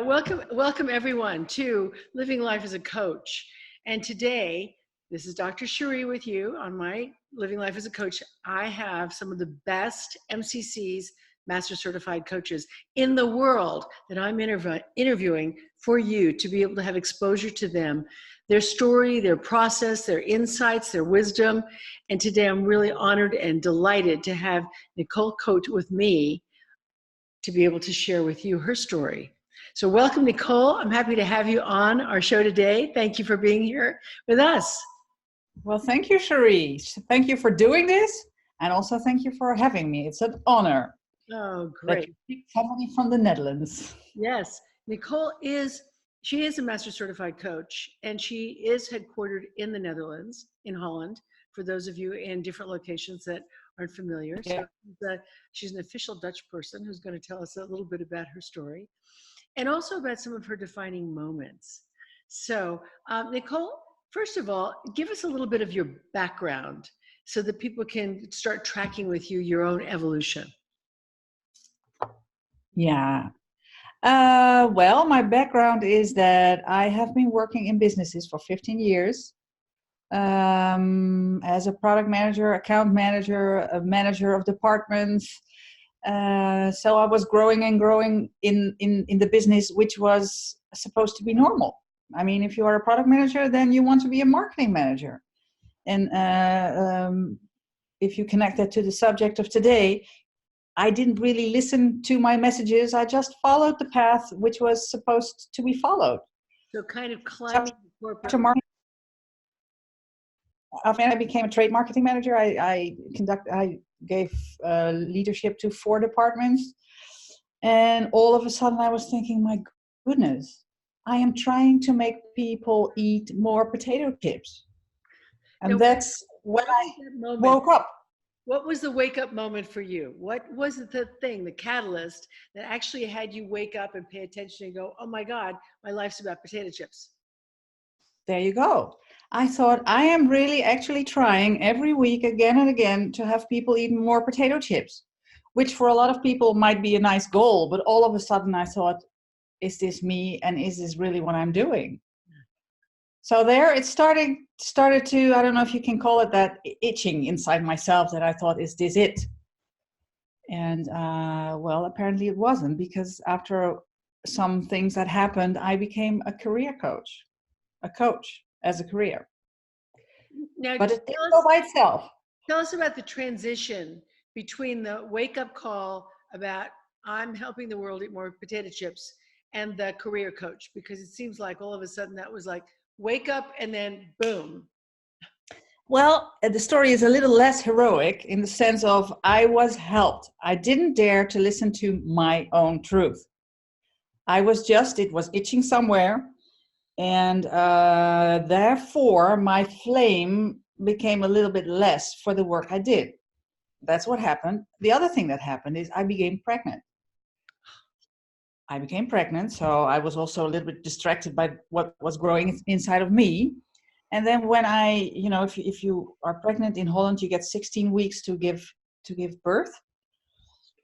Welcome everyone to Living Life as a Coach. And today, this is Dr. Cherie with you on my Living Life as a Coach. I have some of the best MCCs, Master Certified Coaches in the world that I'm interviewing for you to be able to have exposure to them, their story, their process, their insights, their wisdom. And today I'm really honored and delighted to have Nicole Cote with me to be able to share with you her story. So welcome, Nicole. I'm happy to have you on our show today. Thank you for being here with us. Well, thank you, Cherie. Thank you for doing this. And also thank you for having me. It's an honor. Oh, great. Somebody from the Netherlands. Yes. Nicole is a Master Certified Coach, and she is headquartered in the Netherlands, in Holland, for those of you in different locations that aren't familiar. Yeah. So she's an official Dutch person who's going to tell us a little bit about her story and also about some of her defining moments. So, Nicole, first of all, give us a little bit of your background so that people can start tracking with you your own evolution. Yeah. Well, my background is that I have been working in businesses for 15 years as a product manager, account manager, a manager of departments. So I was growing and growing in the business, which was supposed to be normal. I mean, if you are a product manager, then you want to be a marketing manager. And if you connect that to the subject of today, I didn't really listen to my messages. I just followed the path which was supposed to be followed. So kind of climbing corporate. After I became a trade marketing manager, I gave leadership to 4 departments. And all of a sudden I was thinking, my goodness, I am trying to make people eat more potato chips. And now, that's when I woke up. What was the wake up moment for you? What was the thing, the catalyst that actually had you wake up and pay attention and go, oh my God, my life's about potato chips? There you go. I thought I am really actually trying every week again and again to have people eat more potato chips, which for a lot of people might be a nice goal. But all of a sudden I thought, is this me? And is this really what I'm doing? So there it started to, I don't know if you can call it that, itching inside myself that I thought, is this it? And well, apparently it wasn't, because after some things that happened, I became a career coach, a coach as a career. Now, but it didn't go by itself. Tell us about the transition between the wake-up call about I'm helping the world eat more potato chips and the career coach, because it seems like all of a sudden that was like wake up and then boom. Well, the story is a little less heroic in the sense of I was helped. I didn't dare to listen to my own truth. It was itching somewhere. And therefore, my flame became a little bit less for the work I did. That's what happened. The other thing that happened is I became pregnant. So I was also a little bit distracted by what was growing inside of me. And then when if you are pregnant in Holland, you get 16 weeks to give birth.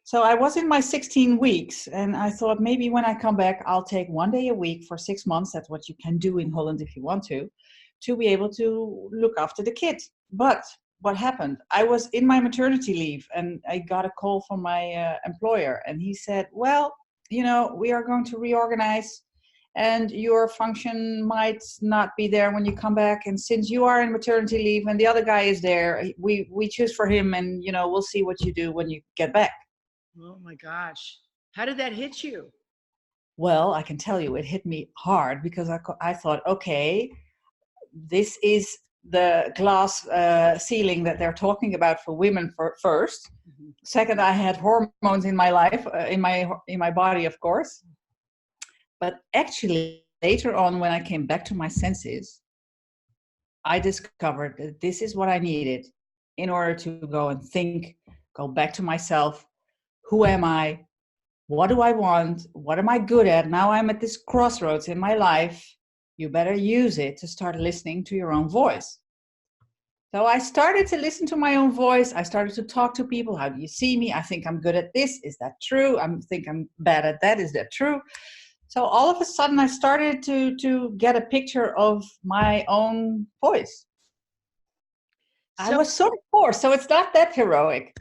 So I was in my 16 weeks, and I thought maybe when I come back, I'll take 1 day a week for 6 months. That's what you can do in Holland if you want to be able to look after the kid. But what happened? I was in my maternity leave, and I got a call from my employer, and he said, well, we are going to reorganize, and your function might not be there when you come back. And since you are in maternity leave and the other guy is there, we choose for him, and, we'll see what you do when you get back. Oh my gosh. How did that hit you? Well, I can tell you it hit me hard, because I thought, okay, this is the glass ceiling that they're talking about for women first. Mm-hmm. Second, I had hormones in my life, in my body, of course. But actually, later on, when I came back to my senses, I discovered that this is what I needed in order to go back to myself. Who am I? What do I want? What am I good at? Now I'm at this crossroads in my life. You better use it to start listening to your own voice. So I started to listen to my own voice. I started to talk to people. How do you see me? I think I'm good at this. Is that true? I think I'm bad at that. Is that true? So all of a sudden I started to get a picture of my own voice. I So, was sort of poor, so it's not that heroic.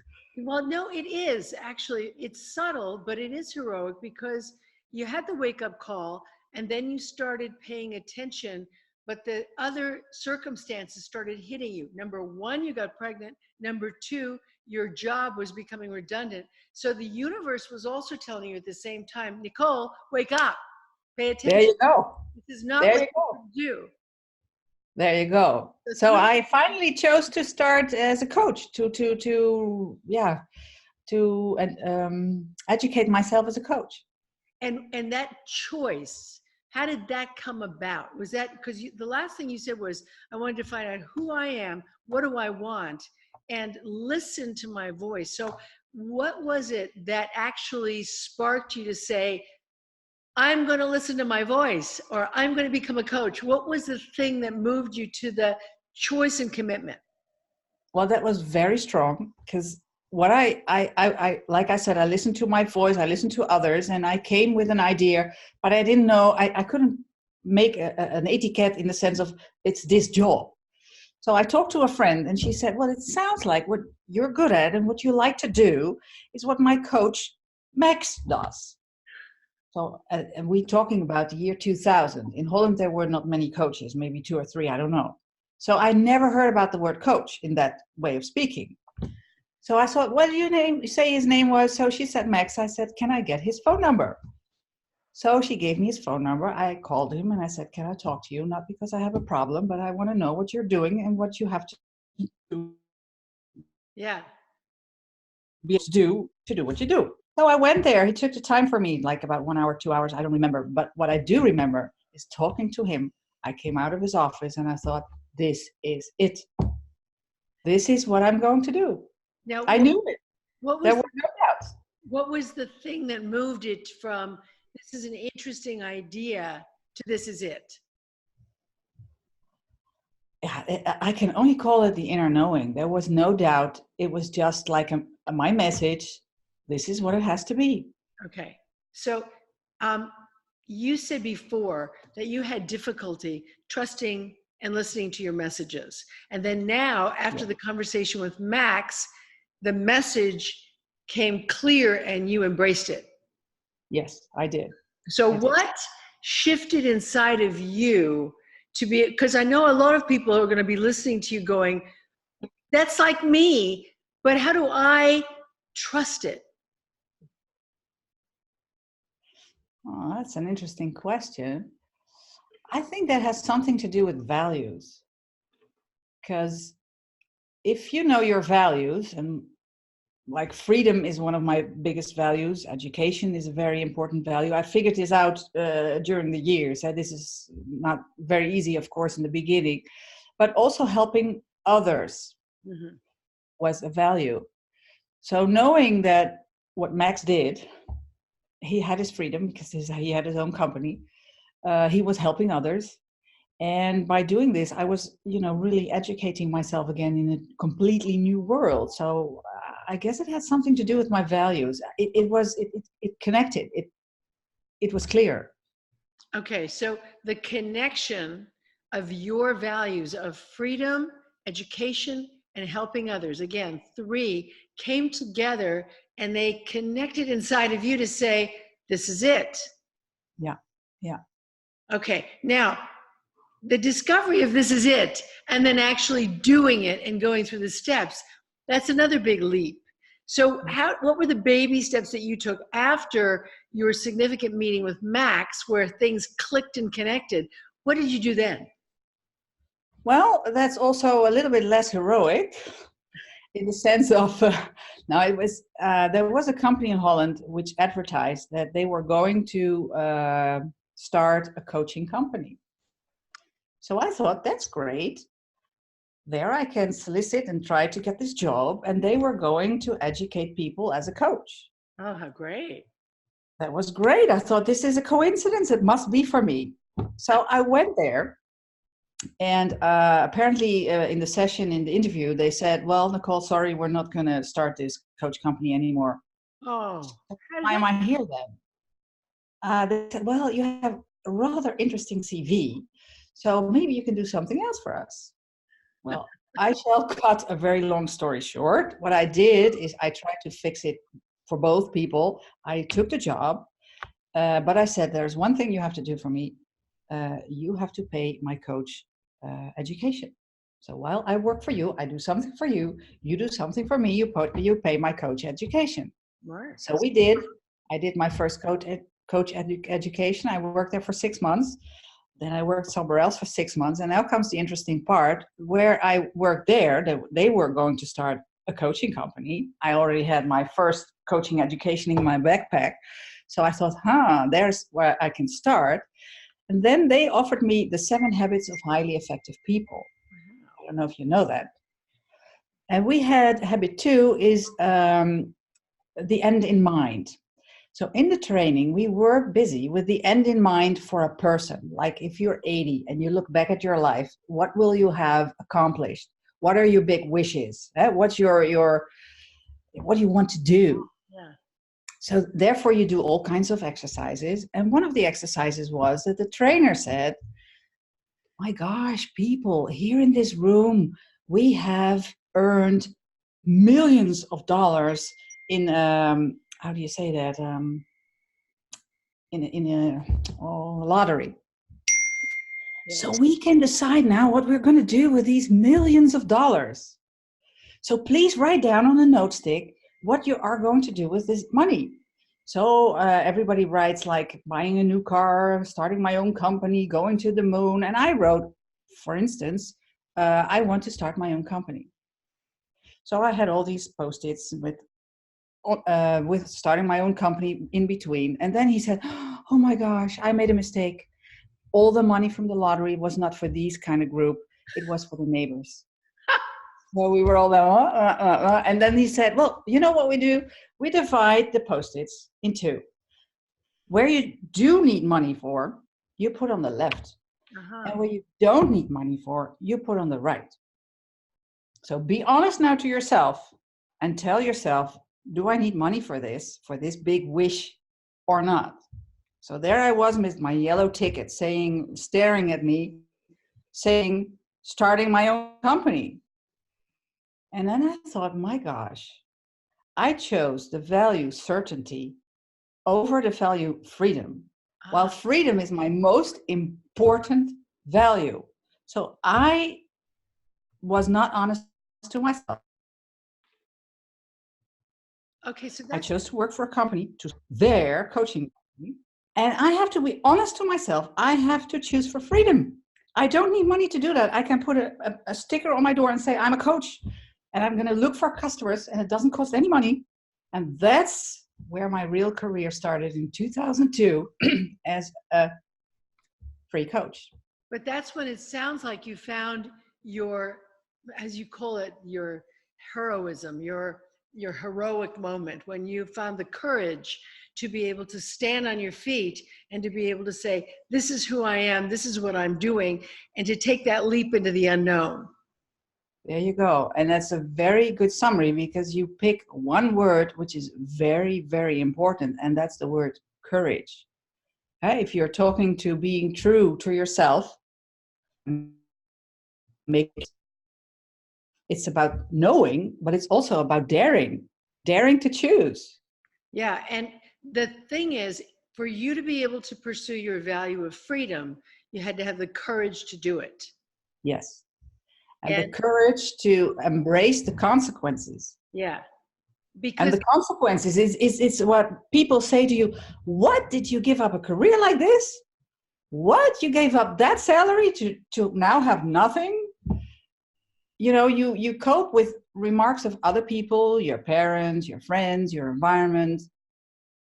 well, no, it is actually, it's subtle, but it is heroic because you had the wake up call and then you started paying attention, but the other circumstances started hitting you. Number one, you got pregnant. Number two, your job was becoming redundant. So the universe was also telling you at the same time, Nicole, wake up, pay attention. There you go. This is not There what you go. you do. There you go. So So through- I finally chose to start as a coach to educate myself as a coach. And that choice, how did that come about? Was that because the last thing you said was, I wanted to find out who I am, what do I want, and listen to my voice. So what was it that actually sparked you to say, I'm going to listen to my voice, or I'm going to become a coach? What was the thing that moved you to the choice and commitment? Well, that was very strong because what I like I said, I listened to my voice, I listened to others, and I came with an idea, but I didn't know, I couldn't make an etiquette in the sense of it's this job. So I talked to a friend and she said, well, it sounds like what you're good at and what you like to do is what my coach Max does. So, and we're talking about the year 2000. In Holland, there were not many coaches, maybe 2 or 3, I don't know. So I never heard about the word coach in that way of speaking. So I thought, what do you say his name was? So she said, Max. I said, can I get his phone number? So she gave me his phone number. I called him and I said, can I talk to you? Not because I have a problem, but I want to know what you're doing and what you have to do. Yeah. To do what you do. So I went there. He took the time for me, like about 1 hour, 2 hours. I don't remember. But what I do remember is talking to him. I came out of his office and I thought, this is it. This is what I'm going to do. Now, I knew it. There were no doubts. What was the thing that moved it from this is an interesting idea to this is it? I can only call it the inner knowing. There was no doubt. It was just like my message. This is what it has to be. Okay. So you said before that you had difficulty trusting and listening to your messages. And then now, after the conversation with Max, the message came clear and you embraced it. Yes, I did. So what shifted inside of you to be, because I know a lot of people are going to be listening to you going, that's like me, but how do I trust it? Oh, that's an interesting question. I think that has something to do with values. Because if you know your values, and like freedom is one of my biggest values, education is a very important value. I figured this out during the years. This is not very easy, of course, in the beginning, but also helping others was a value. So knowing that what Max did, he had his freedom because he had his own company. He was helping others. And by doing this, I was, really educating myself again in a completely new world. So I guess it has something to do with my values. It connected. It was clear. Okay, so the connection of your values of freedom, education, and helping others, again, 3 came together and they connected inside of you to say, this is it. Yeah. Okay, now the discovery of this is it, and then actually doing it and going through the steps, that's another big leap. So what were the baby steps that you took after your significant meeting with Max where things clicked and connected? What did you do then? Well, that's also a little bit less heroic in the sense of, there was a company in Holland which advertised that they were going to start a coaching company. So I thought, that's great. There I can solicit and try to get this job. And they were going to educate people as a coach. Oh, how great. That was great. I thought, this is a coincidence. It must be for me. So I went there. And apparently in the session, in the interview, they said, well, Nicole, sorry, we're not going to start this coach company anymore. Oh. Why am I here then? They said, well, you have a rather interesting CV, so maybe you can do something else for us. Well, I shall cut a very long story short. What I did is I tried to fix it for both people. I took the job, but I said, there's one thing you have to do for me. You have to pay my coach education. So while I work for you, I do something for you. You do something for me. You pay my coach education. Right. So we did. I did my first education. I worked there for 6 months. Then I worked somewhere else for 6 months. And now comes the interesting part. Where I worked there, they were going to start a coaching company. I already had my first coaching education in my backpack. So I thought, there's where I can start. And then they offered me the 7 habits of highly effective people. I don't know if you know that. And we had habit 2 is the end in mind. So in the training, we were busy with the end in mind for a person. Like if you're 80 and you look back at your life, what will you have accomplished? What are your big wishes? What's what do you want to do? Yeah. So therefore you do all kinds of exercises. And one of the exercises was that the trainer said, my gosh, people here in this room, we have earned millions of dollars in, how do you say that? In a lottery. Yeah. So we can decide now what we're going to do with these millions of dollars. So please write down on a note stick what you are going to do with this money. So everybody writes like buying a new car, starting my own company, going to the moon. And I wrote, for instance, I want to start my own company. So I had all these Post-its with starting my own company in between. And then he said, oh my gosh, I made a mistake. All the money from the lottery was not for these kind of group. It was for the neighbors. So we were all there, and then he said, well, you know what we do? We divide the Post-its in 2. Where you do need money for, you put on the left. And where you don't need money for, you put on the right. So be honest now to yourself and tell yourself, do I need money for this big wish or not? So there I was with my yellow ticket staring at me, saying, starting my own company. And then I thought, my gosh, I chose the value certainty over the value freedom, while freedom is my most important value. So I was not honest to myself. Okay, so I chose to work for a company, to their coaching company, and I have to be honest to myself. I have to choose for freedom. I don't need money to do that. I can put a sticker on my door and say, I'm a coach. And I'm going to look for customers, and it doesn't cost any money. And that's where my real career started in 2002 as a free coach. But that's when it sounds like you found your, as you call it, your heroism, your heroic moment, when you found the courage to be able to stand on your feet and to be able to say, this is who I am, this is what I'm doing, and to take that leap into the unknown. There you go. And that's a very good summary, because you pick one word which is very, very important, and that's the word courage. If you're talking to being true to yourself, it's about knowing, but it's also about daring to choose. Yeah, and the thing is, for you to be able to pursue your value of freedom, you had to have the courage to do it. Yes. And the courage to embrace the consequences. Yeah. And the consequences is what people say to you. What, did you give up a career like this? What, you gave up that salary to now have nothing? You know, you cope with remarks of other people, your parents, your friends, your environment,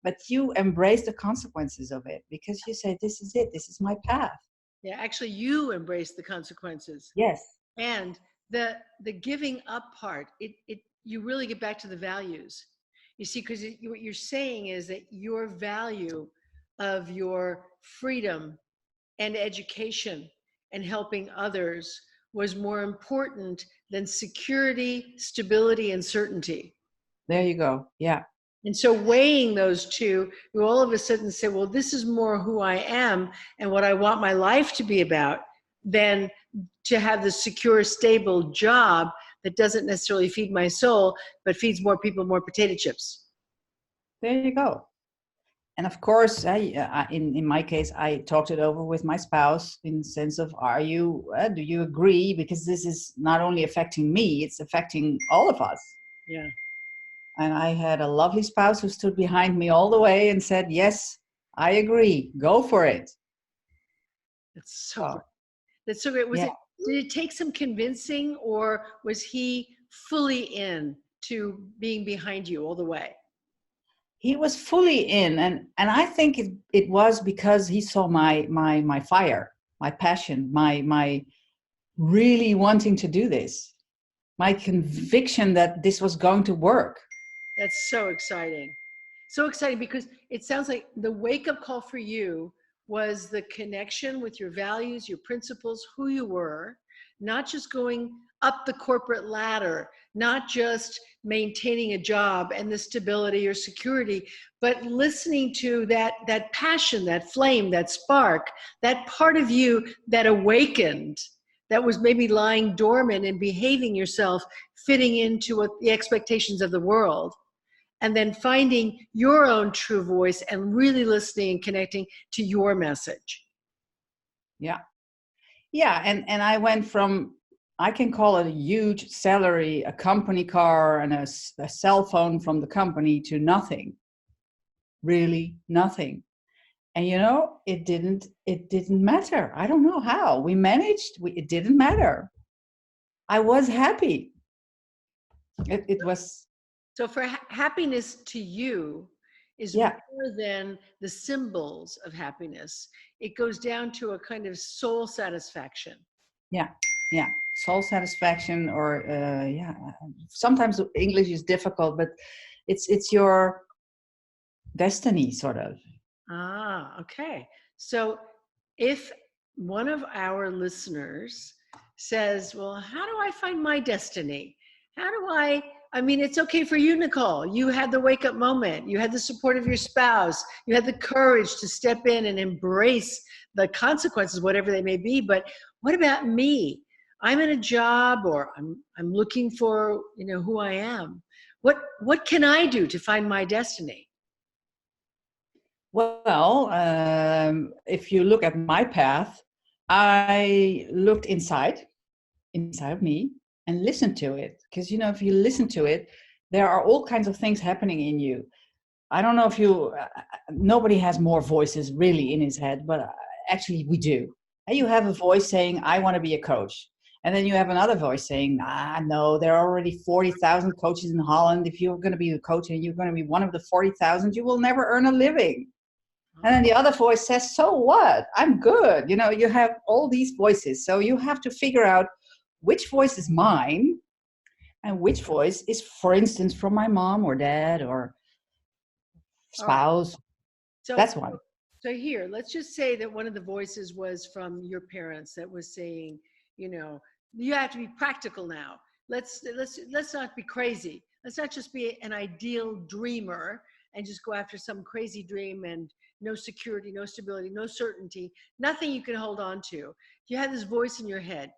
but you embrace the consequences of it, because you say, this is it, this is my path. Yeah, actually you embrace the consequences. Yes. And the giving up part, you really get back to the values. You see, because what you're saying is that your value of your freedom and education and helping others was more important than security, stability, and certainty. There you go. Yeah. And so weighing those two, you all of a sudden say, well, this is more who I am and what I want my life to be about than to have the secure, stable job that doesn't necessarily feed my soul, but feeds more people more potato chips. There you go. And of course, in my case, I talked it over with my spouse in the sense of, do you agree? Because this is not only affecting me, it's affecting all of us. Yeah. And I had a lovely spouse who stood behind me all the way and said, yes, I agree. Go for it. That's so great. That's so great. Did it take some convincing, or was he fully in to being behind you all the way? He was fully in, and I think it was because he saw my fire, my passion, my really wanting to do this, my conviction that this was going to work. That's so exciting. So exciting, because it sounds like the wake-up call for you was the connection with your values, your principles, who you were, not just going up the corporate ladder, not just maintaining a job and the stability or security, but listening to that passion, that flame, that spark, that part of you that awakened, that was maybe lying dormant and behaving yourself, fitting into what the expectations of the world. And then finding your own true voice and really listening and connecting to your message. Yeah. Yeah. And I went from, I can call it a huge salary, a company car, and a cell phone from the company to nothing. Really nothing. And it didn't matter. I don't know how. We managed. It didn't matter. I was happy. It was. So for happiness to you is more than the symbols of happiness. It goes down to a kind of soul satisfaction. Yeah. Soul satisfaction, or sometimes English is difficult, but it's your destiny, sort of. Ah, okay. So if one of our listeners says, well, how do I find my destiny? How do I mean, it's okay for you, Nicole. You had the wake up moment. You had the support of your spouse. You had the courage to step in and embrace the consequences, whatever they may be. But what about me? I'm in a job, or I'm looking for, who I am. What can I do to find my destiny? Well, if you look at my path, I looked inside of me and listened to it. Because, if you listen to it, there are all kinds of things happening in you. I don't know if nobody has more voices really in his head, but actually we do. And you have a voice saying, I want to be a coach. And then you have another voice saying, no, there are already 40,000 coaches in Holland. If you're going to be a coach and you're going to be one of the 40,000, you will never earn a living. And then the other voice says, so what? I'm good. You have all these voices. So you have to figure out which voice is mine and which voice is, for instance, from my mom or dad or spouse. So that's one. So here, let's just say that one of the voices was from your parents that was saying, you have to be practical now. Let's not be crazy. Let's not just be an ideal dreamer and just go after some crazy dream and no security, no stability, no certainty, nothing you can hold on to. If you have this voice in your head,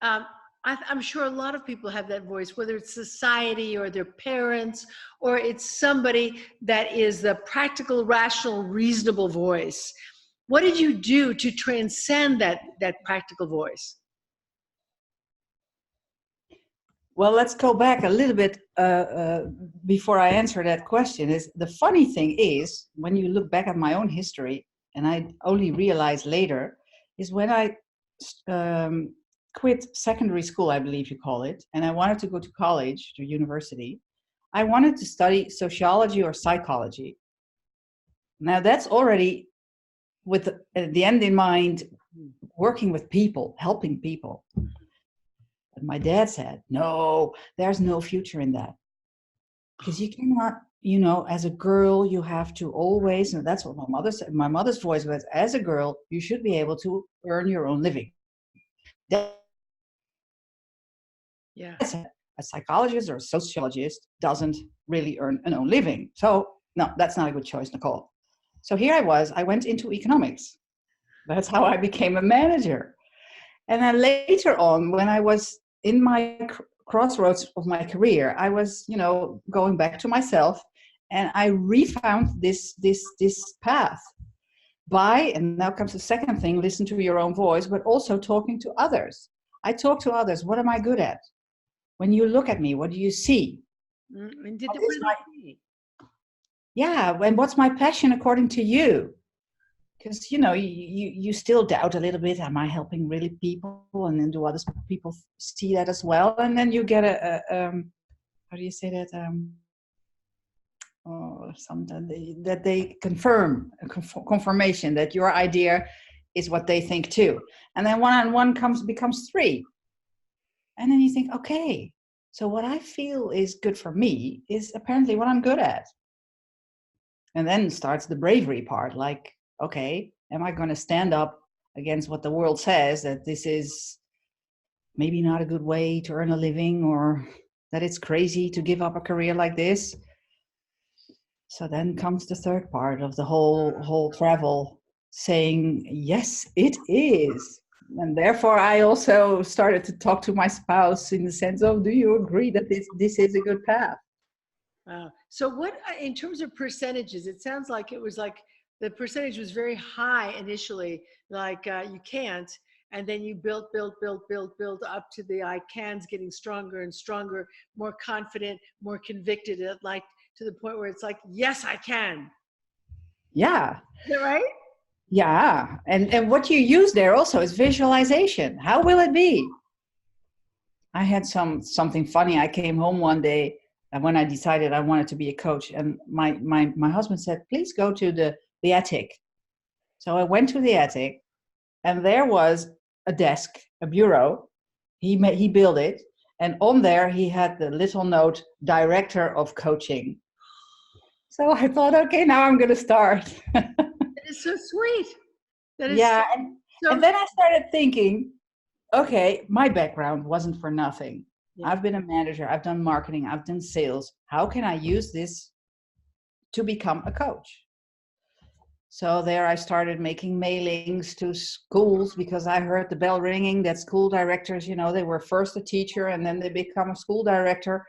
I'm sure a lot of people have that voice, whether it's society or their parents, or it's somebody that is the practical, rational, reasonable voice. What did you do to transcend that practical voice? Well, let's go back a little bit before I answer that question. Is the funny thing is, when you look back at my own history, and I only realized later, is when I quit secondary school, I believe you call it, and I wanted to go to college, to university. I wanted to study sociology or psychology. Now that's already with the end in mind, working with people, helping people. But my dad said, no, there's no future in that. Because you cannot, as a girl, you have to always, and that's what my mother said, my mother's voice was, as a girl, you should be able to earn your own living. Yeah. a psychologist or a sociologist doesn't really earn an own living. So no, that's not a good choice, Nicole. So here I went into economics. That's how I became a manager. And then later on, when I was in my crossroads of my career, I was, going back to myself, and I refound this path by, and now comes the second thing, listen to your own voice, but also talking to others. I talk to others. What am I good at? When you look at me, what do you see? And yeah, and what's my passion according to you? Because you still doubt a little bit. Am I helping really people? And then do other people see that as well? And then you get how do you say that? Something that they confirmation that your idea is what they think too. And then one on one becomes three. And then you think, okay, so what I feel is good for me is apparently what I'm good at. And then starts the bravery part, like, okay, am I going to stand up against what the world says, that this is maybe not a good way to earn a living, or that it's crazy to give up a career like this? So then comes the third part of the whole travel, saying, yes, it is. And therefore, I also started to talk to my spouse in the sense of, do you agree that this is a good path? Wow. So what, in terms of percentages, it sounds like it was like the percentage was very high initially, like you can't, and then you built up to the I cans, getting stronger and stronger, more confident, more convicted, like to the point where it's like, yes, I can. Yeah. Is that right? Yeah. And what you use there also is visualization. How will it be? I had something funny. I came home one day, and when I decided I wanted to be a coach, and my husband said, please go to the attic. So I went to the attic, and there was a desk, a bureau. He built it, and on there he had the little note, director of coaching. So I thought, okay, now I'm going to start. That is so sweet. That is yeah, so and then I started thinking, okay, my background wasn't for nothing. Yeah. I've been a manager, I've done marketing, I've done sales. How can I use this to become a coach? So there I started making mailings to schools, because I heard the bell ringing that school directors, they were first a teacher and then they become a school director.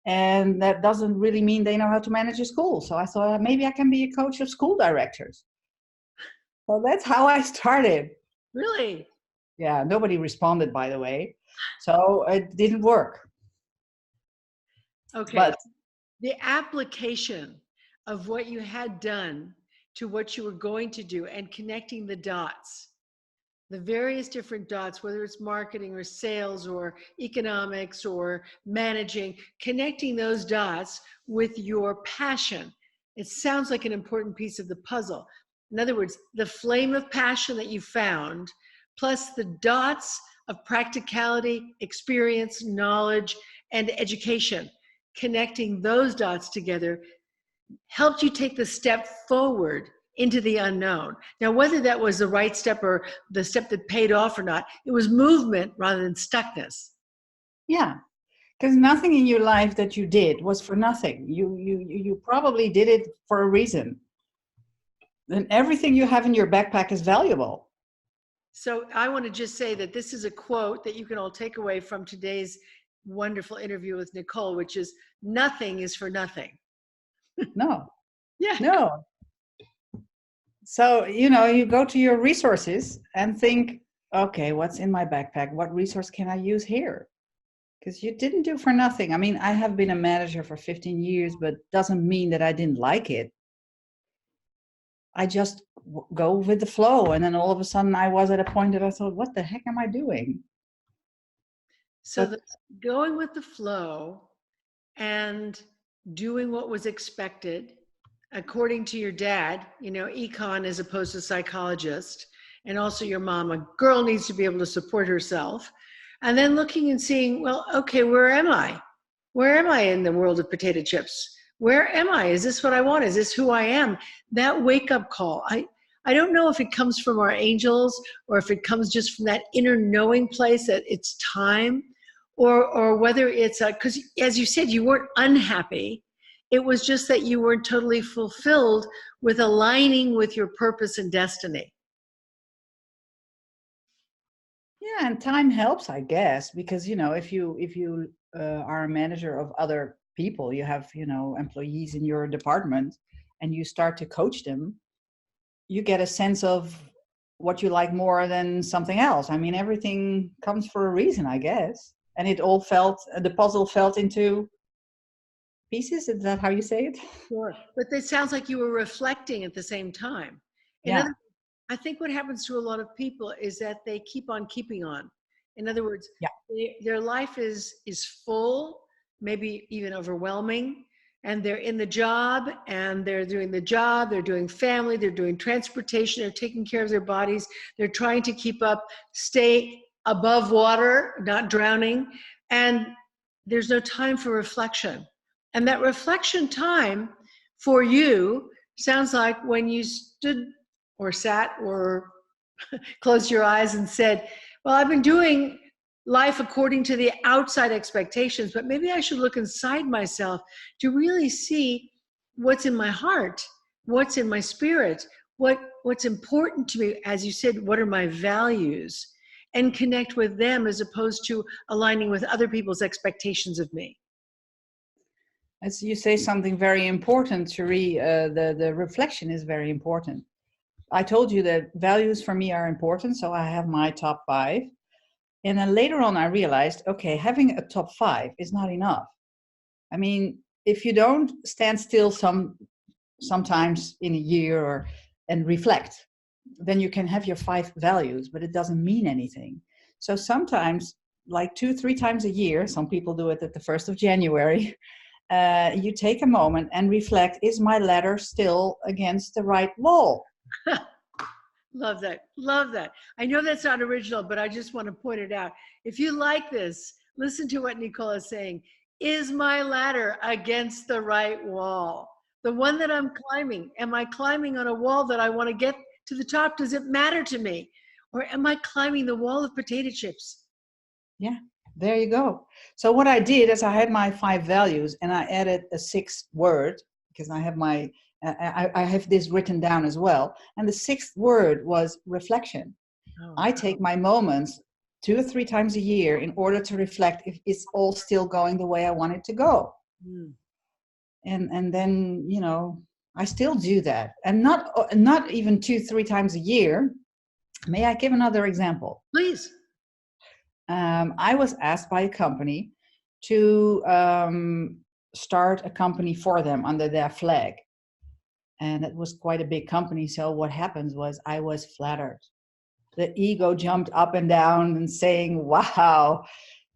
And that doesn't really mean they know how to manage a school. So I thought, maybe I can be a coach of school directors. So that's how I started. Really? Yeah, nobody responded, by the way. So it didn't work. Okay. But the application of what you had done to what you were going to do, and connecting the dots, the various different dots, whether it's marketing or sales or economics or managing, connecting those dots with your passion. It sounds like an important piece of the puzzle. In other words, the flame of passion that you found, plus the dots of practicality, experience, knowledge, and education, connecting those dots together helped you take the step forward into the unknown. Now, whether that was the right step or the step that paid off or not, it was movement rather than stuckness. yeah, because nothing in your life that you did was for nothing. You probably did it for a reason. And everything you have in your backpack is valuable. So I want to just say that this is a quote that you can all take away from today's wonderful interview with Nicole, which is, nothing is for nothing. No. Yeah. No. So, you go to your resources and think, okay, what's in my backpack? What resource can I use here? Because you didn't do for nothing. I mean, I have been a manager for 15 years, but doesn't mean that I didn't like it. I just go with the flow. And then all of a sudden I was at a point that I thought, what the heck am I doing? So going with the flow and doing what was expected, according to your dad, econ as opposed to psychologist, and also your mom, a girl needs to be able to support herself. And then looking and seeing, well, okay, where am I? Where am I in the world of potato chips? Where am I? Is this what I want? Is this who I am? That wake-up call. I don't know if it comes from our angels or if it comes just from that inner knowing place that it's time, or whether it's because as you said, you weren't unhappy. It was just that you weren't totally fulfilled with aligning with your purpose and destiny. Yeah, and time helps, I guess, because if you are a manager of other people, you have employees in your department, and you start to coach them, you get a sense of what you like more than something else. I mean, everything comes for a reason, I guess. And it all the puzzle fell into pieces. Is that how you say it? Sure. But it sounds like you were reflecting at the same time. In Yeah. other, I think what happens to a lot of people is that they keep on keeping on. In other words, Yeah. their life is full, maybe even overwhelming, and they're in the job, and they're doing the job, they're doing family, they're doing transportation, they're taking care of their bodies, they're trying to keep up, stay above water, not drowning, and there's no time for reflection. And that reflection time for you sounds like when you stood or sat or closed your eyes and said, well, I've been doing life according to the outside expectations, but maybe I should look inside myself to really see what's in my heart, what's in my spirit, what's important to me. As you said, what are my values? And connect with them as opposed to aligning with other people's expectations of me. As you say something very important, Cherie, the reflection is very important. I told you that values for me are important, so I have my top 5. And then later on, I realized, okay, having a top 5 is not enough. I mean, if you don't stand still sometimes in a year and reflect, then you can have your 5 values, but it doesn't mean anything. So sometimes, like 2-3 times a year, some people do it at the 1st of January, you take a moment and reflect, is my ladder still against the right wall? Love that. Love that. I know that's not original, but I just want to point it out. If you like this, listen to what Nicole is saying. Is my ladder against the right wall? The one that I'm climbing, am I climbing on a wall that I want to get to the top? Does it matter to me? Or am I climbing the wall of potato chips? Yeah, there you go. So what I did is I had my 5 values and I added a 6th word because I have I have this written down as well. And the 6th word was reflection. Oh, I take my moments 2 or 3 times a year in order to reflect if it's all still going the way I want it to go. mm. And then, I still do that. And not even 2-3 times a year. May I give another example? Please. I was asked by a company to start a company for them under their flag. And it was quite a big company. So what happened was I was flattered. The ego jumped up and down and saying, wow.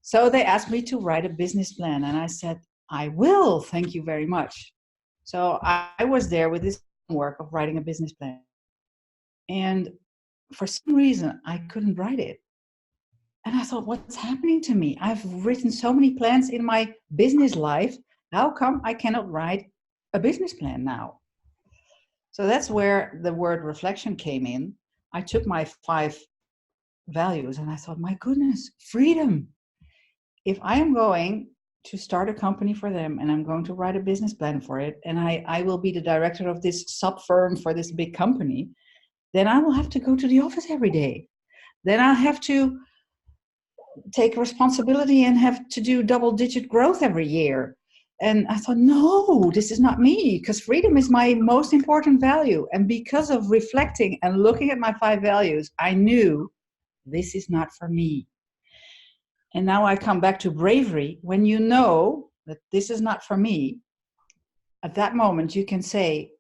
So they asked me to write a business plan. And I said, I will. Thank you very much. So I was there with this work of writing a business plan. And for some reason, I couldn't write it. And I thought, what's happening to me? I've written so many plans in my business life. How come I cannot write a business plan now? So that's where the word reflection came in. I took my 5 values and I thought, my goodness, freedom. If I am going to start a company for them and I'm going to write a business plan for it, and I will be the director of this sub firm for this big company, then I will have to go to the office every day. Then I'll have to take responsibility and have to do double-digit growth every year. And I thought, no, this is not me, because freedom is my most important value. And because of reflecting and looking at my 5 values, I knew this is not for me. And now I come back to bravery. When you know that this is not for me, at that moment you can say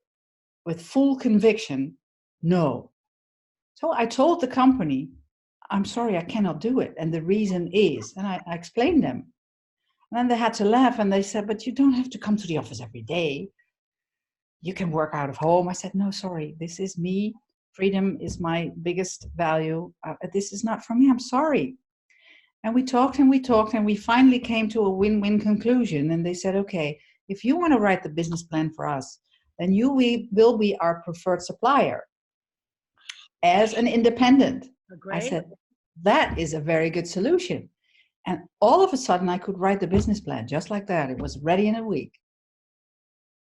with full conviction, no. So I told the company, I'm sorry, I cannot do it. And the reason is, and I explained them. And then they had to laugh and they said, but you don't have to come to the office every day. You can work out of home. I said, no, sorry, this is me. Freedom is my biggest value. This is not for me. I'm sorry. And we talked and we talked and we finally came to a win-win conclusion. And they said, okay, if you want to write the business plan for us, then you will be our preferred supplier as an independent. I said, that is a very good solution. And all of a sudden I could write the business plan just like that. It was ready in a week.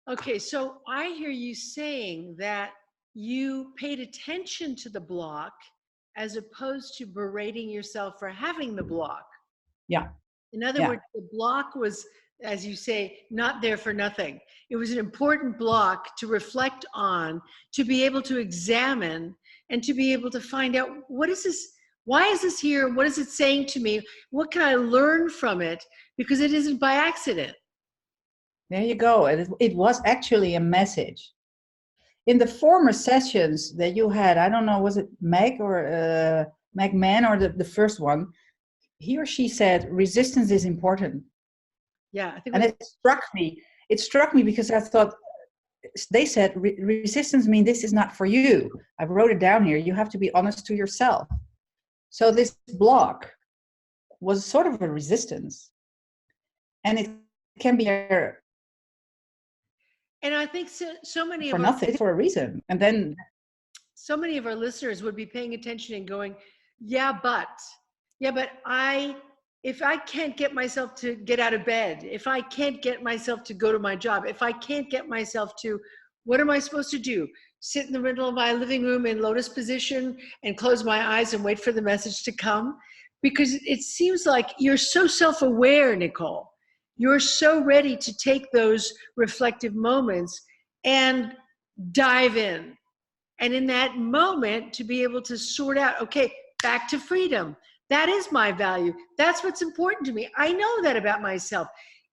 Okay, so I hear you saying that you paid attention to the block as opposed to berating yourself for having the block. Yeah. In other Yeah. words, the block was, as you say, not there for nothing. It was an important block to reflect on, to be able to examine, and to be able to find out, what is this? Why is this here? What is it saying to me? What can I learn from it? Because it isn't by accident. There you go. It was actually a message. In the former sessions that you had, I don't know, was it Meg or Meg Man or the first one? He or she said, resistance is important. Yeah, I think. And it struck me. It struck me because I thought, they said, resistance means this is not for you. I wrote it down here. You have to be honest to yourself. So this block was sort of a resistance. And it can be And I think so many for of nothing, for a reason. And then so many of our listeners would be paying attention and going, yeah, but if I can't get myself to get out of bed, if I can't get myself to go to my job, if I can't get myself to, what am I supposed to do? Sit in the middle of my living room in lotus position and close my eyes and wait for the message to come? Because it seems like you're so self-aware, Nicole. You're so ready to take those reflective moments and dive in. And in that moment, to be able to sort out, okay, back to freedom. That is my value. That's what's important to me. I know that about myself.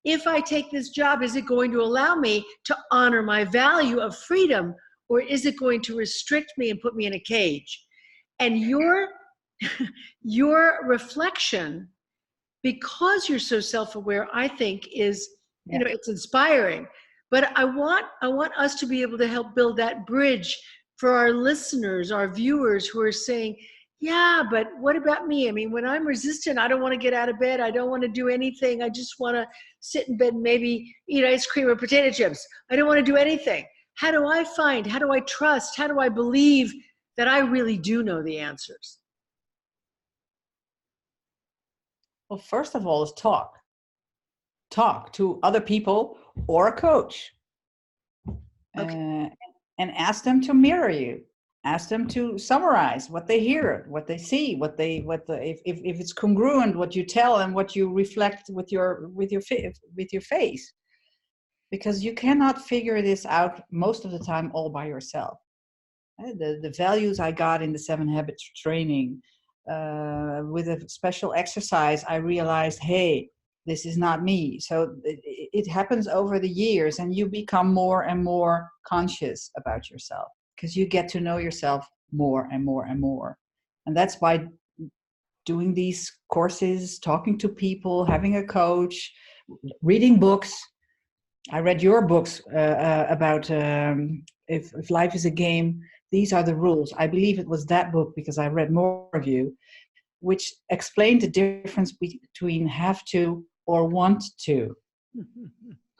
If I take this job, is it going to allow me to honor my value of freedom, or is it going to restrict me and put me in a cage? And your reflection, because you're so self-aware, I think is, it's inspiring. But I want us to be able to help build that bridge for our listeners, our viewers who are saying, yeah, but what about me? I mean, when I'm resistant, I don't want to get out of bed. I don't want to do anything. I just want to sit in bed and maybe eat ice cream or potato chips. I don't want to do anything. How do I trust? How do I believe that I really do know the answers? Well, first of all, is talk. Talk to other people or a coach. Okay. And ask them to mirror you. Ask them to summarize what they hear, what they see, if it's congruent, what you tell and what you reflect with your face. Because you cannot figure this out most of the time all by yourself. The values I got in the 7 Habits training, with a special exercise, I realized, hey, this is not me. So it happens over the years, and you become more and more conscious about yourself because you get to know yourself more and more and more. And that's by doing these courses, talking to people, having a coach, reading books. I read your books about if life is a game, these are the rules. I believe it was that book, because I read more of you, which explained the difference between have to or want to.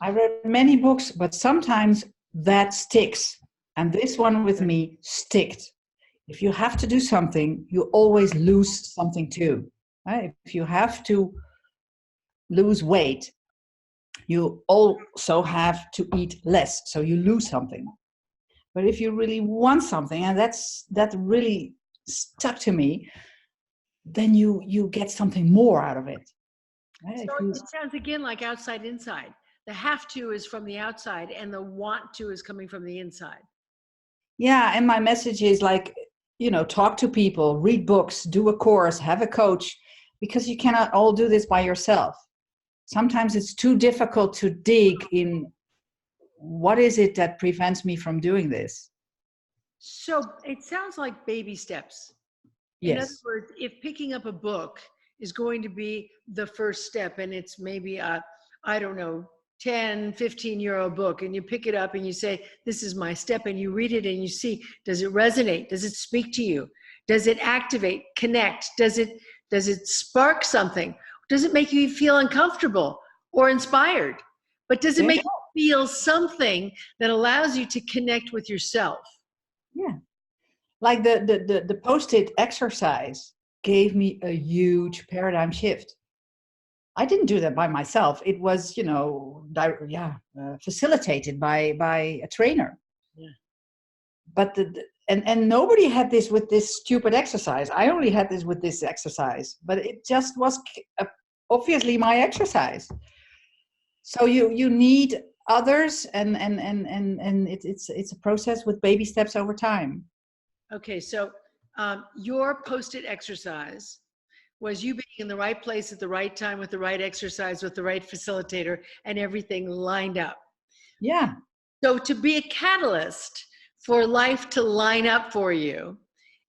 I read many books, but sometimes that sticks. And this one with me sticked. If you have to do something, you always lose something too. Right? If you have to lose weight, you also have to eat less, so you lose something. But if you really want something, and that really stuck to me, then you get something more out of it. Right? So it sounds again like outside, inside. The have to is from the outside, and the want to is coming from the inside. Yeah, and my message is like, talk to people, read books, do a course, have a coach, because you cannot all do this by yourself. Sometimes it's too difficult to dig in what is it that prevents me from doing this. So it sounds like baby steps. Yes. In other words, if picking up a book is going to be the first step, and it's maybe a, 10, 15-year-old book, and you pick it up and you say, this is my step, and you read it and you see, does it resonate? Does it speak to you? Does it activate, connect? Does it spark something? Does it make you feel uncomfortable or inspired? But does it make you feel something that allows you to connect with yourself? Yeah. Like the post-it exercise gave me a huge paradigm shift. I didn't do that by myself. It was, facilitated by a trainer. Yeah. But and nobody had this with this stupid exercise. I only had this with this exercise, but it just was obviously my exercise. So you need others, and it's a process with baby steps over time. Okay, so your post-it exercise was you being in the right place at the right time with the right exercise, with the right facilitator, and everything lined up. Yeah. So to be a catalyst for life to line up for you,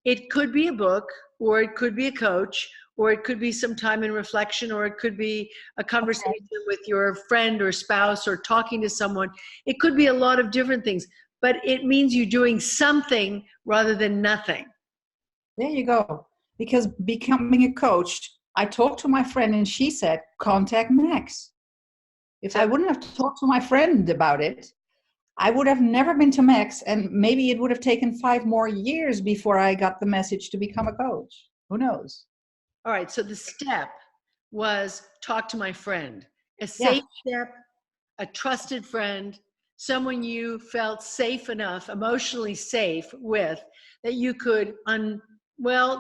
it could be a book, or it could be a coach, or it could be some time in reflection, or it could be a conversation with your friend or spouse, or talking to someone. It could be a lot of different things, but it means you're doing something rather than nothing. There you go. Because becoming a coach, I talked to my friend and she said, contact Max. If I wouldn't have talked to my friend about it, I would have never been to Max, and maybe it would have taken 5 more years before I got the message to become a coach. Who knows? All right, so the step was talk to my friend. A safe step, a trusted friend, someone you felt safe enough, emotionally safe with, that you could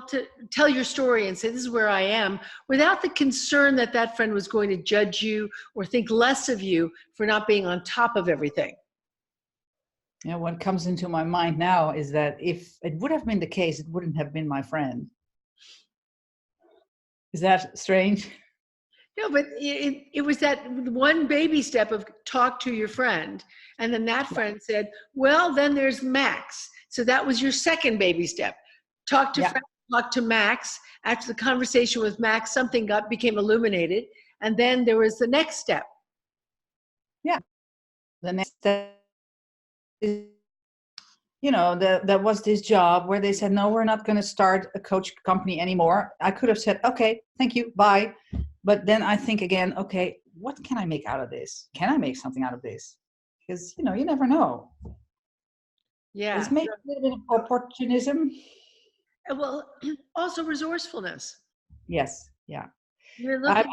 to tell your story and say, this is where I am, without the concern that that friend was going to judge you or think less of you for not being on top of everything. Yeah, what comes into my mind now is that if it would have been the case, it wouldn't have been my friend. Is that strange? No, but it was that one baby step of talk to your friend. And then that friend said, well, then there's Max. So that was your second baby step. Talk to friend, talk to Max. After the conversation with Max, something became illuminated. And then there was the next step. Yeah. The next step is, there was this job where they said, no, we're not going to start a coach company anymore. I could have said, okay, thank you, bye. But then I think again, okay, what can I make out of this? Can I make something out of this? Because, you never know. Yeah. It's maybe a little bit of opportunism. Well, also resourcefulness. Yes, yeah. You're looking,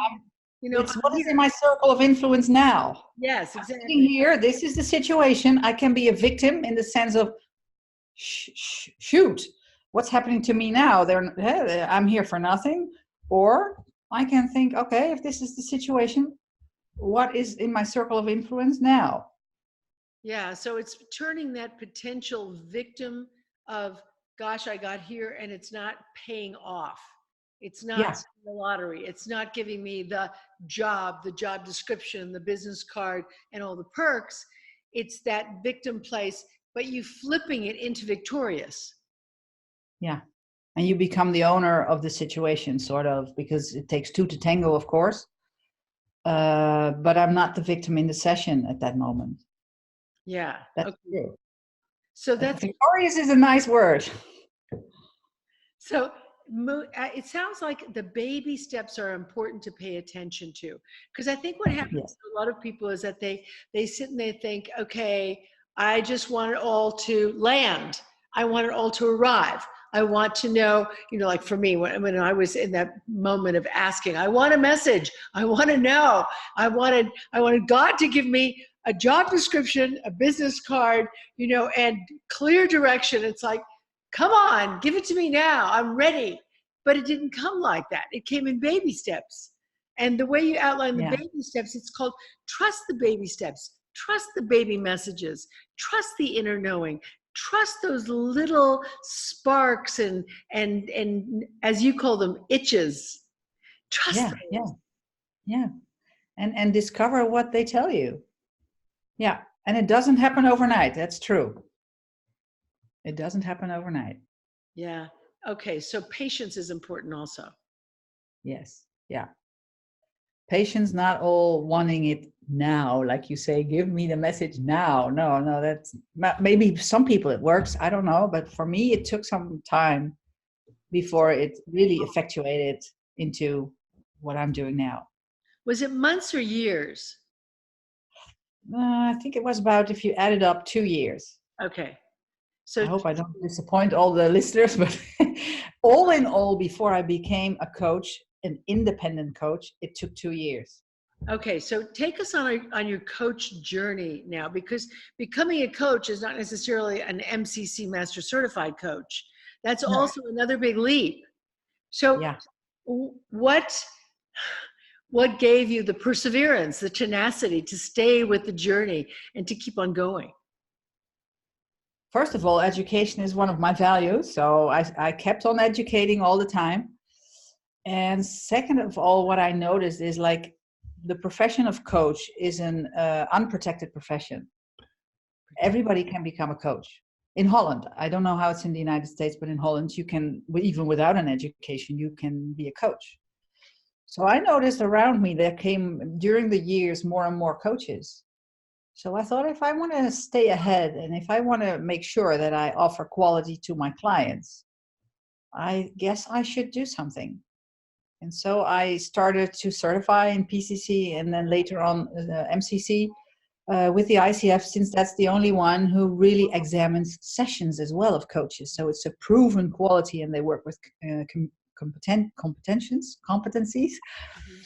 it's what is in my circle of influence now? Yes, exactly. I'm sitting here, this is the situation. I can be a victim in the sense of, shoot, what's happening to me now? I'm here for nothing. Or I can think, okay, if this is the situation, what is in my circle of influence now? Yeah, so it's turning that potential victim of, gosh, I got here and it's not paying off. It's not the lottery. It's not giving me the job description, the business card, and all the perks. It's that victim place, but you flipping it into victorious. Yeah. And you become the owner of the situation, sort of, because it takes 2 to tango, of course. But I'm not the victim in the session at that moment. Yeah. That's true. So that's victorious is a nice word. So it sounds like the baby steps are important to pay attention to, because I think what happens to a lot of people is that they sit and they think, okay, I just want it all to land. I want it all to arrive. I want to know, like for me, when I was in that moment of asking, I want a message. I want to know. I wanted God to give me a job description, a business card, and clear direction. It's like, come on, give it to me now. I'm ready. But it didn't come like that. It came in baby steps. And the way you outline the baby steps, it's called trust the baby steps. Trust the baby messages. Trust the inner knowing. Trust those little sparks and as you call them, itches. Trust them. Yeah. And discover what they tell you. Yeah. And it doesn't happen overnight. That's true. It doesn't happen overnight. Yeah. Okay. So patience is important also. Yes. Yeah. Patience, not all wanting it now. Like you say, give me the message now. No, that's maybe some people it works. I don't know. But for me, it took some time before it really effectuated into what I'm doing now. Was it months or years? I think it was about, if you add it up, 2 years. Okay. So I hope I don't disappoint all the listeners, but all in all, before I became a coach, an independent coach, it took 2 years. Okay, so take us on your coach journey now, because becoming a coach is not necessarily an MCC Master Certified Coach. That's No. also another big leap. So Yeah. what gave you the perseverance, the tenacity to stay with the journey and to keep on going? First of all, education is one of my values, so I kept on educating all the time. And second of all, what I noticed is like the profession of coach is an unprotected profession. Everybody can become a coach. In Holland, I don't know how it's in the United States, but in Holland, you can, even without an education, you can be a coach. So I noticed around me there came, during the years, more and more coaches. So I thought, if I want to stay ahead and if I want to make sure that I offer quality to my clients, I guess I should do something. And so I started to certify in PCC and then later on MCC with the ICF, since that's the only one who really examines sessions as well of coaches. So it's a proven quality and they work with competencies. Mm-hmm.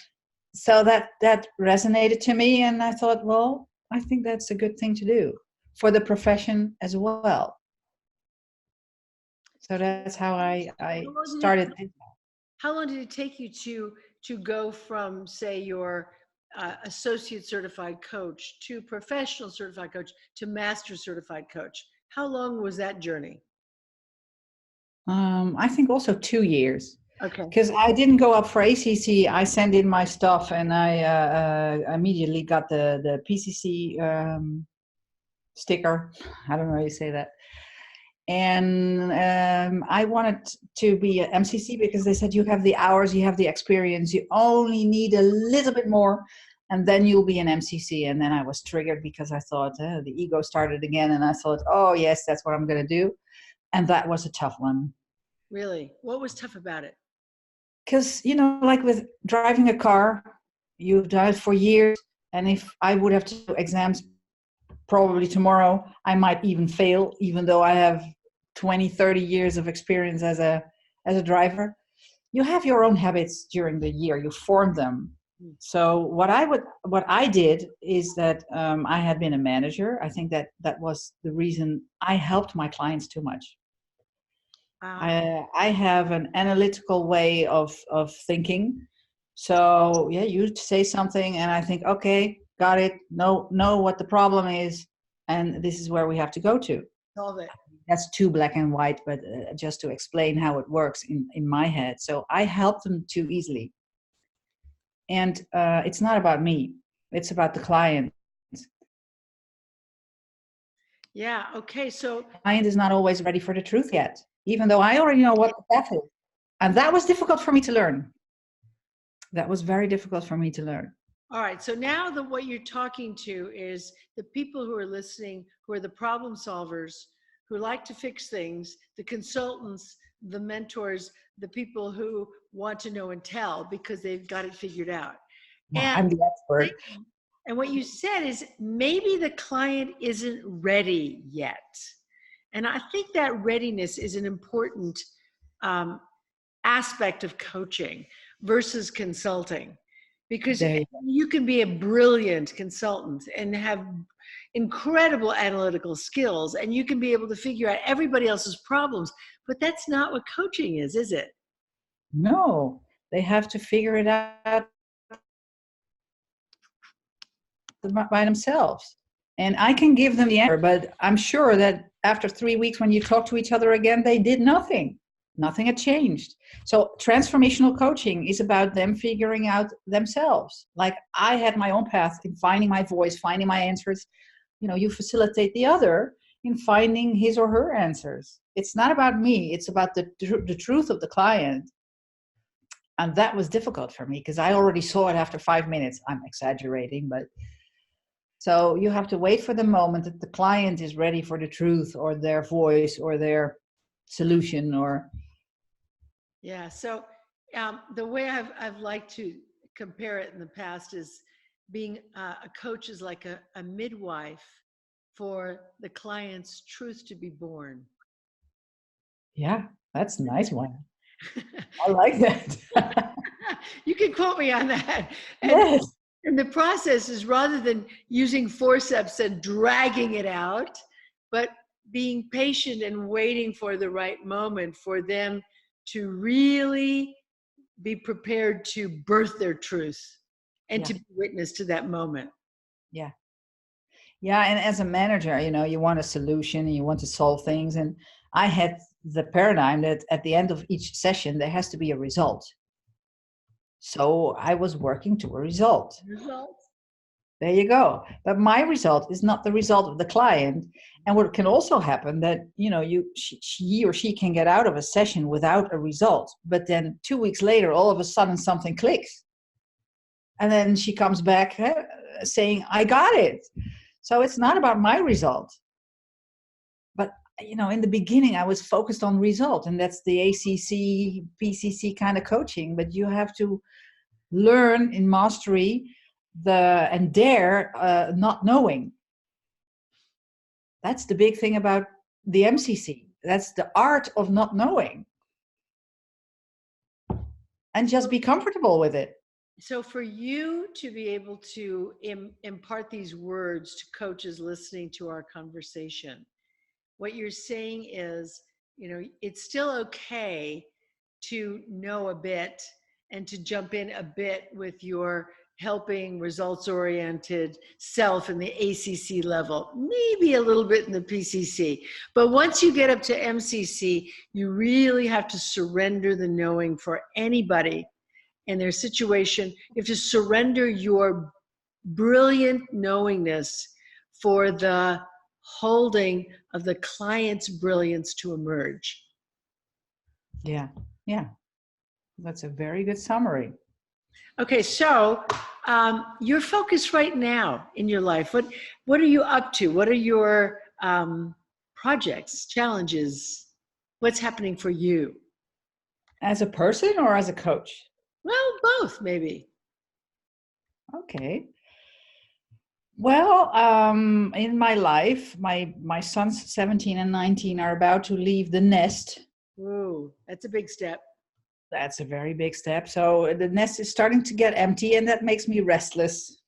So that resonated to me, and I thought, well, I think that's a good thing to do for the profession as well. So that's how I started. How long did it take you to go from, say, your associate certified coach to professional certified coach to master certified coach? How long was that journey? I think also 2 years. Okay. Because I didn't go up for ACC. I sent in my stuff and I immediately got the PCC sticker. I don't know how you say that. And I wanted to be an MCC because they said you have the hours, you have the experience, you only need a little bit more and then you'll be an MCC. And then I was triggered because I thought the ego started again and I thought, oh yes, that's what I'm going to do. And that was a tough one. Really? What was tough about it? Because, like with driving a car, you've done it for years. And if I would have to do exams probably tomorrow, I might even fail, even though I have 20, 30 years of experience as a driver. You have your own habits during the year. You form them. So what I did is that I had been a manager. I think that was the reason I helped my clients too much. I have an analytical way of thinking. So yeah, you say something and I think, okay, got it. Know what the problem is. And this is where we have to go to. Solve it. That's too black and white, but just to explain how it works in my head. So I help them too easily. And it's not about me. It's about the client. Yeah. Okay. So the client is not always ready for the truth yet, even though I already know what the path is. And that was difficult for me to learn. That was very difficult for me to learn. All right. So now what you're talking to is the people who are listening, who are the problem solvers, who like to fix things, the consultants, the mentors, the people who want to know and tell because they've got it figured out. And I'm the expert. And what you said is maybe the client isn't ready yet. And I think that readiness is an important aspect of coaching versus consulting, because you can be a brilliant consultant and have incredible analytical skills and you can be able to figure out everybody else's problems, but that's not what coaching is it? No, they have to figure it out by themselves. And I can give them the answer, but I'm sure that after 3 weeks, when you talk to each other again, they did nothing. Nothing had changed. So transformational coaching is about them figuring out themselves. Like I had my own path in finding my voice, finding my answers. You facilitate the other in finding his or her answers. It's not about me. It's about the truth of the client. And that was difficult for me because I already saw it after 5 minutes. I'm exaggerating, but so you have to wait for the moment that the client is ready for the truth or their voice or their solution or. Yeah. So the way I've liked to compare it in the past is being a coach is like a midwife for the client's truth to be born. Yeah, that's a nice one. I like that. You can quote me on that. Yes. And the process is, rather than using forceps and dragging it out, but being patient and waiting for the right moment for them to really be prepared to birth their truth and Yeah. to be witness to that moment. Yeah. Yeah. And as a manager, you want a solution and you want to solve things. And I had the paradigm that at the end of each session, there has to be a result. So I was working to a result. Result. There you go. But my result is not the result of the client. And what can also happen that, he or she can get out of a session without a result. But then 2 weeks later, all of a sudden something clicks. And then she comes back saying, I got it. So it's not about my result. But, in the beginning, I was focused on result. And that's the ACC, PCC kind of coaching. But you have to learn in mastery and dare not knowing. That's the big thing about the MCC. That's the art of not knowing. And just be comfortable with it. So for you to be able to impart these words to coaches listening to our conversation, what you're saying is, it's still okay to know a bit and to jump in a bit with your helping results-oriented self in the ACC level, maybe a little bit in the PCC. But once you get up to MCC, you really have to surrender the knowing for anybody in their situation. You have to surrender your brilliant knowingness for the holding of the client's brilliance to emerge. Yeah. That's a very good summary. Okay, so your focus right now in your life, what are you up to? What are your projects, challenges? What's happening for you? As a person or as a coach? Well, both maybe. Okay. Well, in my life, my sons 17 and 19 are about to leave the nest. Ooh, that's a big step. That's a very big step. So the nest is starting to get empty, and that makes me restless.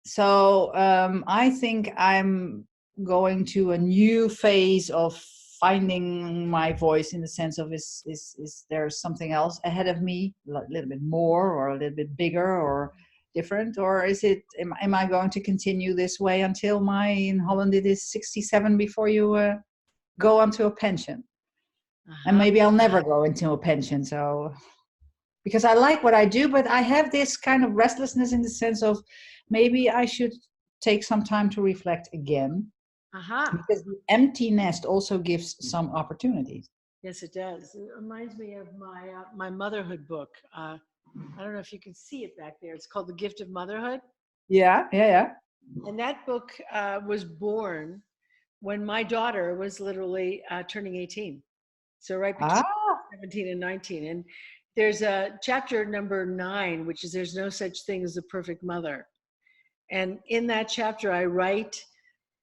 So I think I'm going to a new phase of finding my voice, in the sense of is there something else ahead of me, a little bit more or a little bit bigger or different, or is it am I going to continue this way until in Holland it is 67 before you go onto a pension? And maybe I'll never go into a pension. So, because I like what I do, but I have this kind of restlessness in the sense of maybe I should take some time to reflect again. Because the empty nest also gives some opportunities. Yes, it does. It reminds me of my motherhood book. I don't know if you can see it back there. It's called The Gift of Motherhood. Yeah. And that book was born when my daughter was literally turning 18. So right between 17 and 19. And there's a chapter number 9, which is There's No Such Thing as a Perfect Mother. And in that chapter, I write,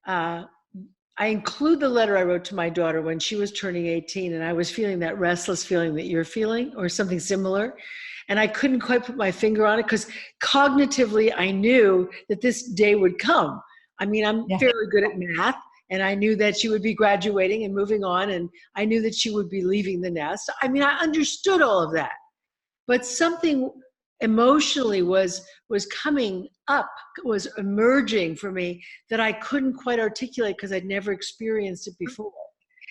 I include the letter I wrote to my daughter when she was turning 18, and I was feeling that restless feeling that you're feeling, or something similar. And I couldn't quite put my finger on it because cognitively I knew that this day would come. I mean, I'm fairly good at math, and I knew that she would be graduating and moving on, and I knew that she would be leaving the nest. I mean, I understood all of that. But something emotionally was coming up, was emerging for me that I couldn't quite articulate because I'd never experienced it before.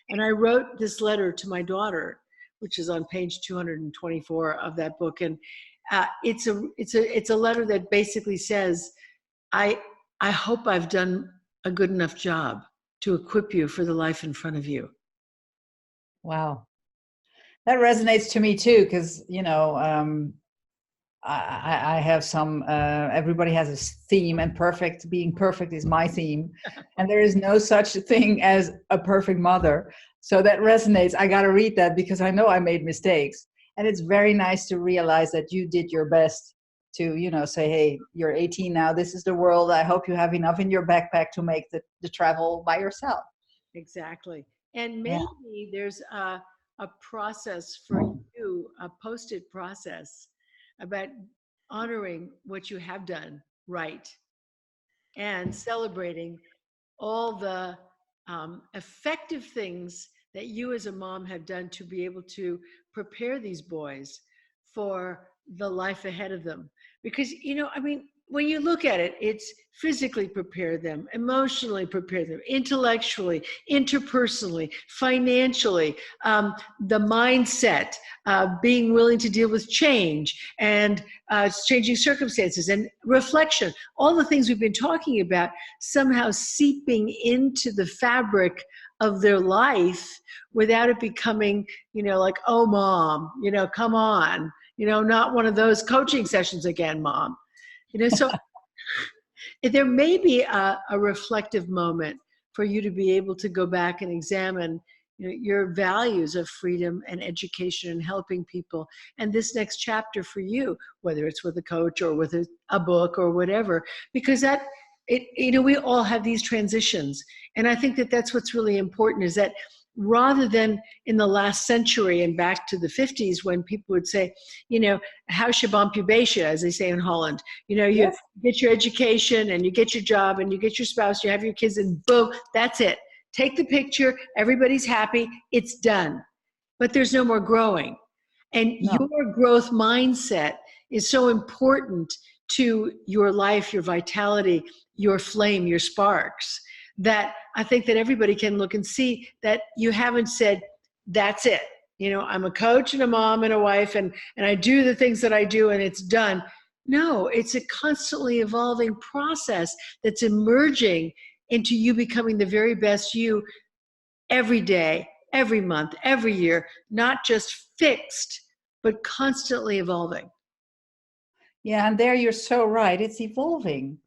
And I wrote this letter to my daughter, which is on page 224 of that book. And it's a letter that basically says, I hope I've done a good enough job to equip you for the life in front of you. Wow. That resonates to me too, because, I have some, everybody has a theme, and being perfect is my theme. And there is no such thing as a perfect mother. So that resonates. I got to read that because I know I made mistakes. And it's very nice to realize that you did your best to, say, hey, you're 18 now. This is the world. I hope you have enough in your backpack to make the travel by yourself. Exactly. And maybe there's a process for you, a post-it process about honoring what you have done right and celebrating all the effective things that you as a mom have done to be able to prepare these boys for the life ahead of them. Because, I mean, when you look at it, it's physically prepare them, emotionally prepare them, intellectually, interpersonally, financially, the mindset, being willing to deal with change and changing circumstances and reflection, all the things we've been talking about somehow seeping into the fabric of their life without it becoming, like, oh, mom, come on, not one of those coaching sessions again, mom. So there may be a reflective moment for you to be able to go back and examine your values of freedom and education and helping people. And this next chapter for you, whether it's with a coach or with a book or whatever, because we all have these transitions. And I think that that's what's really important, is that rather than in the last century and back to the 50s when people would say, huisje boompje beestje, as they say in Holland, you Yes. get your education and you get your job and you get your spouse, you have your kids, and boom, that's it. Take the picture, everybody's happy, it's done. But there's no more growing. And No. your growth mindset is so important to your life, your vitality, your flame, your sparks, that I think that everybody can look and see that you haven't said, that's it. I'm a coach and a mom and a wife and I do the things that I do and it's done. No, it's a constantly evolving process that's emerging into you becoming the very best you every day, every month, every year, not just fixed, but constantly evolving. Yeah, and there you're so right. It's evolving.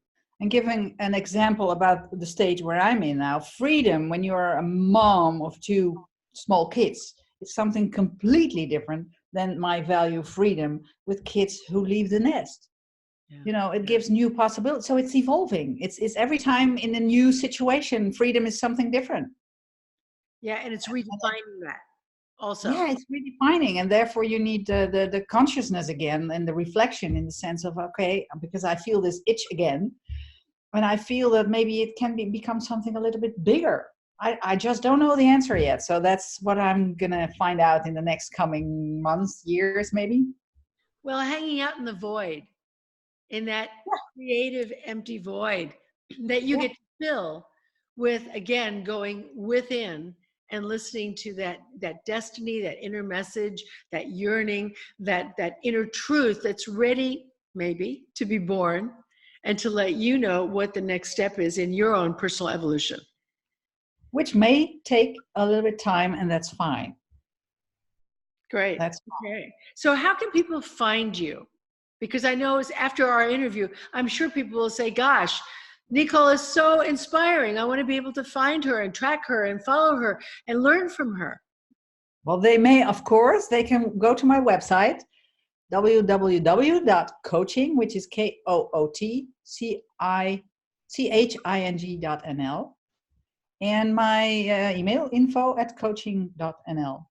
And giving an example about the stage where I'm in now, freedom when you're a mom of two small kids is something completely different than my value of freedom with kids who leave the nest. Yeah. It gives new possibilities. So it's evolving. It's every time in a new situation, freedom is something different. Yeah, and it's redefining that also. Yeah, it's redefining, and therefore you need the consciousness again and the reflection in the sense of, okay, because I feel this itch again, and I feel that maybe it can become something a little bit bigger. I just don't know the answer yet. So that's what I'm going to find out in the next coming months, years, maybe. Well, hanging out in the void, in that creative empty void that you get to fill with, again, going within and listening to that destiny, that inner message, that yearning, that inner truth that's ready maybe to be born and to let you know what the next step is in your own personal evolution. Which may take a little bit time, and that's fine. Great. That's okay. So how can people find you? Because I know after our interview, I'm sure people will say, gosh, Nicole is so inspiring. I want to be able to find her and track her and follow her and learn from her. Well, they may, of course, they can go to my website, www.coaching, which is KOOTCHING.nl, and my email, info@coaching.nl.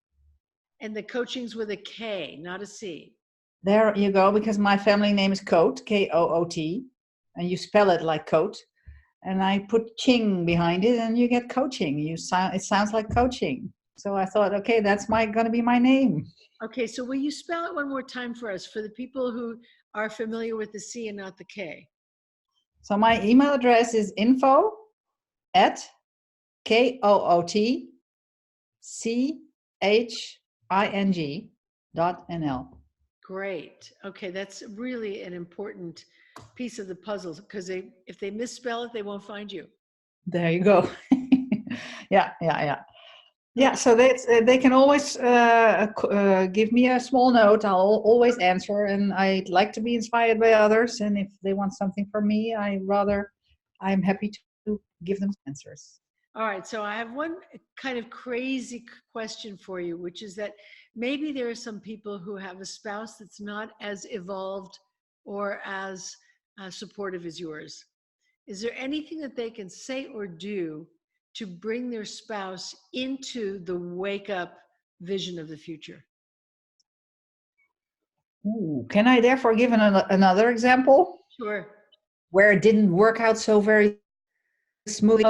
And the coaching's with a K, not a C. There you go, because my family name is Coat, Koot, and you spell it like coat. And I put ching behind it, and you get coaching. It sounds like coaching. So I thought, okay, that's going to be my name. Okay, so will you spell it one more time for us, for the people who are familiar with the C and not the K? So my email address is info@KOOTCHING.nl. Great. Okay, that's really an important piece of the puzzle, because if they misspell it, they won't find you. There you go. Yeah. So they can always give me a small note. I'll always answer, and I'd like to be inspired by others. And if they want something from me, I'm happy to give them answers. All right, so I have one kind of crazy question for you, which is that maybe there are some people who have a spouse that's not as evolved or as supportive as yours. Is there anything that they can say or do to bring their spouse into the wake up vision of the future? Ooh, can I therefore give another example Sure. where it didn't work out so very smoothly?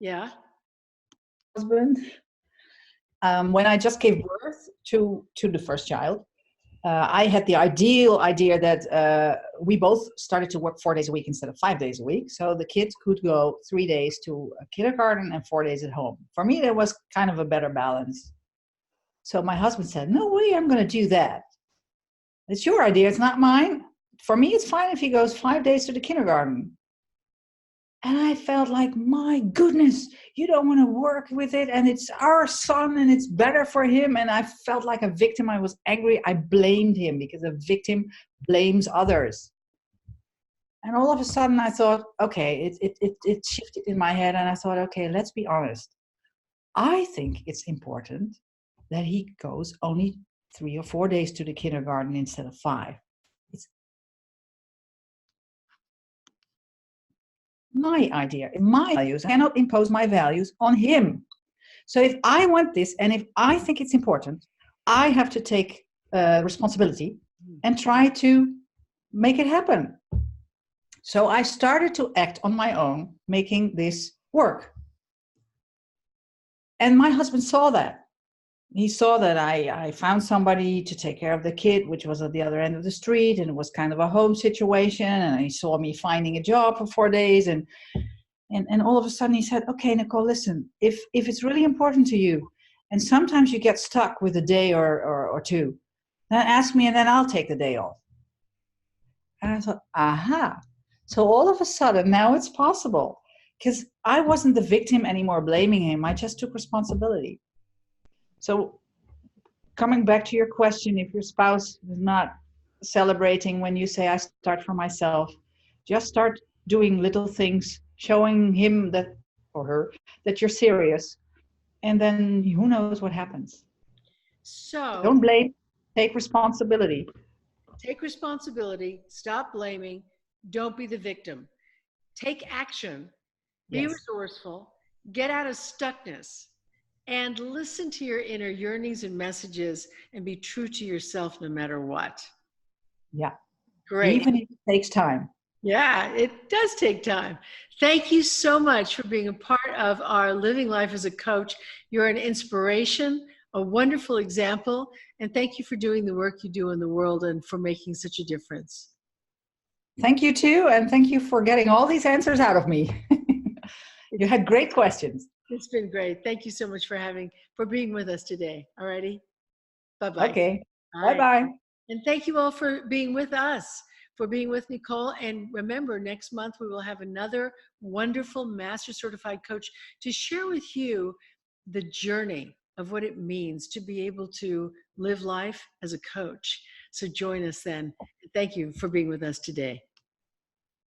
Yeah. Husband, when I just gave birth to the first child, I had the ideal idea that we both started to work 4 days a week instead of 5 days a week. So the kids could go 3 days to a kindergarten and 4 days at home. For me, that was kind of a better balance. So my husband said, no way, I'm going to do that. It's your idea, it's not mine. For me, it's fine if he goes 5 days to the kindergarten. And I felt like, my goodness, you don't want to work with it. And it's our son and it's better for him. And I felt like a victim. I was angry. I blamed him because a victim blames others. And all of a sudden I thought, okay, it shifted in my head. And I thought, okay, let's be honest. I think it's important that he goes only 3 or 4 days to the kindergarten instead of 5. It's my idea, my values. I cannot impose my values on him. So if I want this and if I think it's important, I have to take responsibility and try to make it happen. So I started to act on my own, making this work. And my husband saw that. He saw that I found somebody to take care of the kid, which was at the other end of the street, and it was kind of a home situation. And he saw me finding a job for 4 days, and all of a sudden he said, "Okay, Nicole, listen. If it's really important to you, and sometimes you get stuck with a day or two, then ask me, and then I'll take the day off." And I thought, aha! So all of a sudden now it's possible because I wasn't the victim anymore, blaming him. I just took responsibility. So coming back to your question, if your spouse is not celebrating when you say I start for myself, just start doing little things, showing him that or her that you're serious, and then who knows what happens. So Don't blame, take responsibility. take responsibility, stop blaming, don't be the victim. Take action, be Yes. resourceful, get out of stuckness, and listen to your inner yearnings and messages and be true to yourself no matter what. Yeah. Great. Even if it takes time. Yeah, it does take time. Thank you so much for being a part of our Living Life as a Coach. You're an inspiration, a wonderful example, and thank you for doing the work you do in the world and for making such a difference. Thank you too, and thank you for getting all these answers out of me. You had great questions. It's been great. Thank you so much for being with us today. All righty. Bye-bye. Okay. All right. Bye-bye. And thank you all for being with us, for being with Nicole. And remember, next month we will have another wonderful Master Certified Coach to share with you the journey of what it means to be able to live life as a coach. So join us then. Thank you for being with us today.